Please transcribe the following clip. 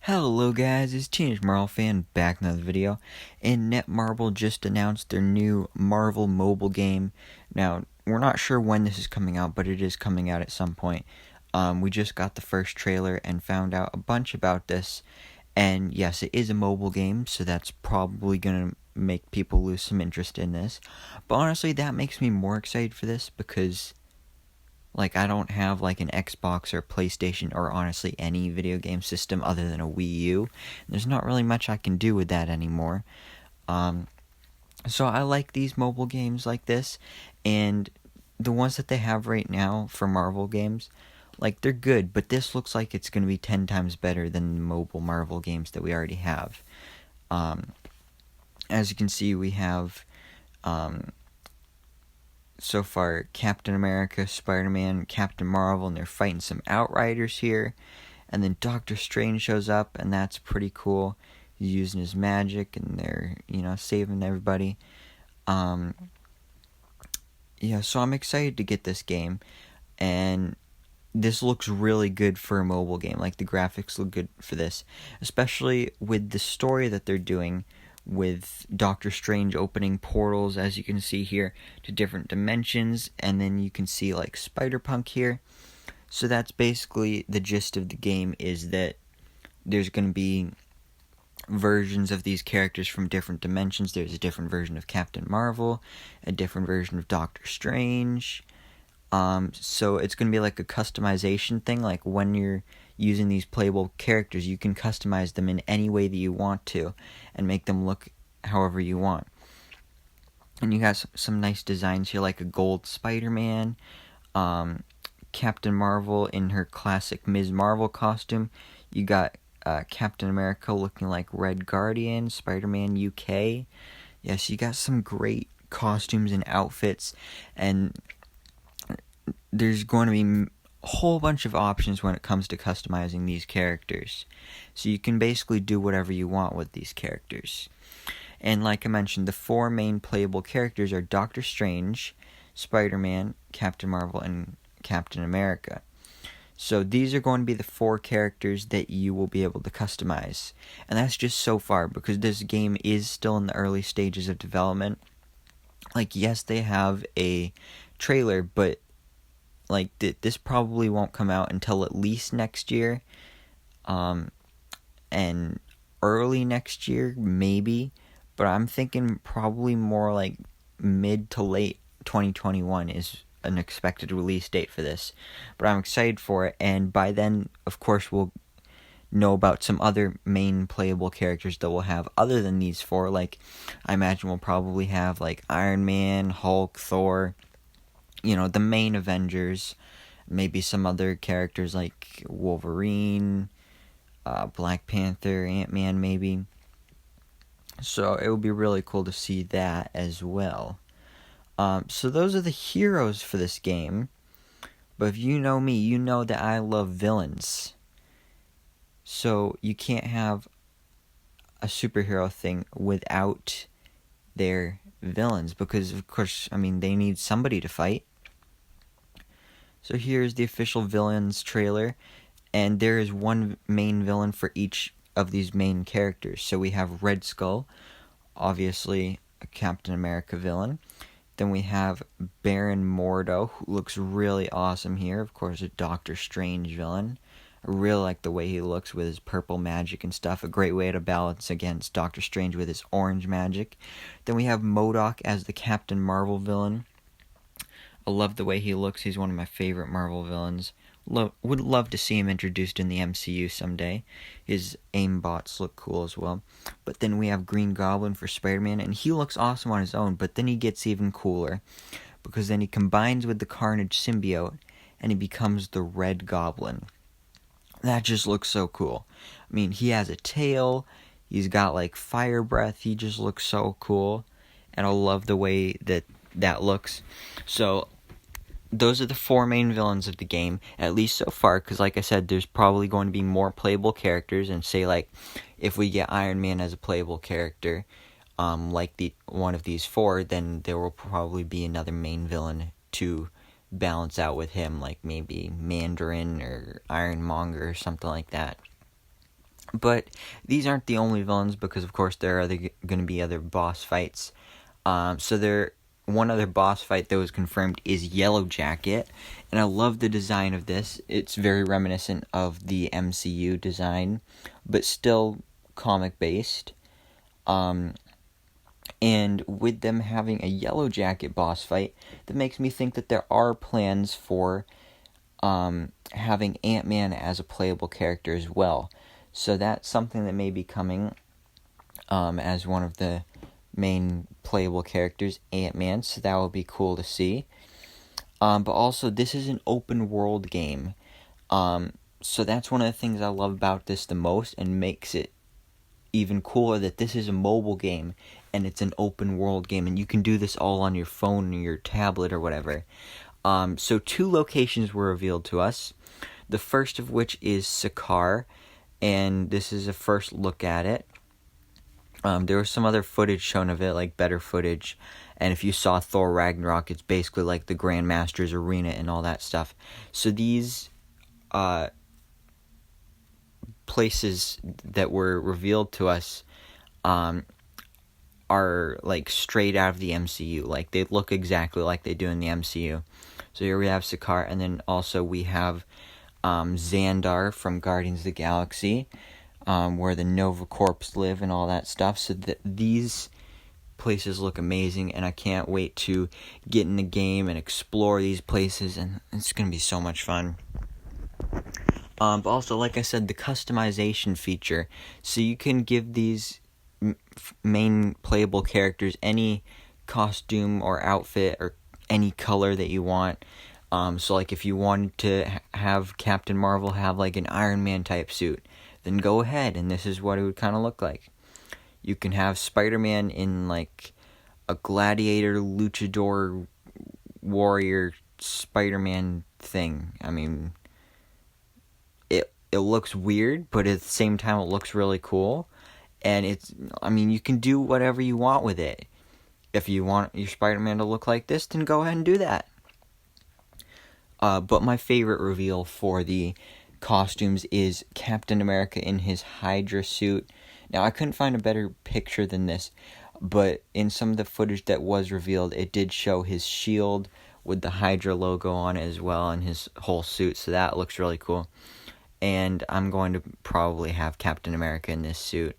Hello guys, it's Teenage Marvel Fan back in another video, and Netmarble just announced their new Marvel mobile game. Now, we're not sure when this is coming out, but it is coming out at some point. We just got the first trailer and found out a bunch about this, and yes, it is a mobile game, so that's probably gonna make people lose some interest in this. But honestly, that makes me more excited for this because I don't have an Xbox or PlayStation or honestly any video game system other than a Wii U. There's not really much I can do with that anymore. So I like these mobile games like this, and the ones that they have right now for Marvel games, they're good, but this looks like it's going to be 10 times better than the mobile Marvel games that we already have. As you can see, we have so far Captain America, Spider-Man, Captain Marvel, and they're fighting some Outriders here. And then Doctor Strange shows up, and that's pretty cool. He's using his magic, and they're, saving everybody. So I'm excited to get this game. And this looks really good for a mobile game. The graphics look good for this. Especially with the story that they're doing with Doctor Strange opening portals, as you can see here, to different dimensions, and then you can see Spider-Punk here. So that's basically the gist of the game, is that there's going to be versions of these characters from different dimensions. There's a different version of Captain Marvel, a different version of Doctor Strange. So it's going to be a customization thing. When you're using these playable characters, you can customize them in any way that you want to and make them look however you want. And you got some nice designs here, like a gold Spider-Man, Captain Marvel in her classic Ms. Marvel costume. You got Captain America looking like Red Guardian, Spider-Man UK. Yes, you got some great costumes and outfits, and there's going to be a whole bunch of options when it comes to customizing these characters. So you can basically do whatever you want with these characters. And like I mentioned, the four main playable characters are Doctor Strange, Spider-Man, Captain Marvel, and Captain America. So these are going to be the four characters that you will be able to customize. And that's just so far, because this game is still in the early stages of development. Yes, they have a trailer, but this probably won't come out until at least next year, and early next year maybe, but I'm thinking probably more mid to late 2021 is an expected release date for this. But I'm excited for it, and by then, of course, we'll know about some other main playable characters that we'll have other than these four. I imagine we'll probably have Iron Man, Hulk, Thor, the main Avengers, maybe some other characters like Wolverine, Black Panther, Ant-Man maybe. So it would be really cool to see that as well. So those are the heroes for this game. But if you know me, you know that I love villains. So you can't have a superhero thing without their villains, because of course, they need somebody to fight. So here's the official villains trailer, and there is one main villain for each of these main characters. So we have Red Skull, obviously a Captain America villain. Then we have Baron Mordo, who looks really awesome here, of course a Doctor Strange villain. I really like the way he looks with his purple magic and stuff. A great way to balance against Doctor Strange with his orange magic. Then we have MODOK as the Captain Marvel villain. I love the way he looks. He's one of my favorite Marvel villains. Would love to see him introduced in the MCU someday. His aimbots look cool as well. But then we have Green Goblin for Spider-Man, and he looks awesome on his own, but then he gets even cooler, because then he combines with the Carnage symbiote, and he becomes the Red Goblin. That just looks so cool. He has a tail, he's got fire breath, he just looks so cool, and I love the way that looks. So those are the four main villains of the game, at least so far, because like I said, there's probably going to be more playable characters, and say if we get Iron Man as a playable character, one of these four, then there will probably be another main villain to balance out with him, maybe Mandarin or Ironmonger or something like that. But these aren't the only villains, because of course there are going to be other boss fights. One other boss fight that was confirmed is Yellow Jacket, and I love the design of this. It's very reminiscent of the MCU design, but still comic based. And with them having a Yellow Jacket boss fight, that makes me think that there are plans for having Ant-Man as a playable character as well. So that's something that may be coming as one of the main playable characters, Ant-Man. So that will be cool to see. But also, this is an open world game. So that's one of the things I love about this the most, and makes it even cooler that this is a mobile game and it's an open world game, and you can do this all on your phone or your tablet or whatever. So 2 locations were revealed to us. The first of which is Sakaar, and this is a first look at it. There was some other footage shown of it, like better footage, and if you saw Thor Ragnarok, it's basically like the Grandmaster's Arena and all that stuff. So these places that were revealed to us are like straight out of the MCU. Like, they look exactly like they do in the MCU. So here we have Sakaar, and then also we have Xandar from Guardians of the Galaxy, where the Nova Corps live and all that stuff. So these places look amazing, and I can't wait to get in the game and explore these places, and it's going to be so much fun. But also, like I said, the customization feature. So you can give these main playable characters any costume or outfit or any color that you want. So like if you wanted to have Captain Marvel have like an Iron Man type suit, then go ahead, and this is what it would kind of look like. You can have Spider-Man in like a gladiator, luchador, warrior Spider-Man thing. I mean, it looks weird, but at the same time it looks really cool. And you can do whatever you want with it. If you want your Spider-Man to look like this, then go ahead and do that. But my favorite reveal for the costumes is Captain America in his Hydra suit. Now, I couldn't find a better picture than this, but in some of the footage that was revealed, it did show his shield with the Hydra logo on it as well, and his whole suit, so that looks really cool. And I'm going to probably have Captain America in this suit.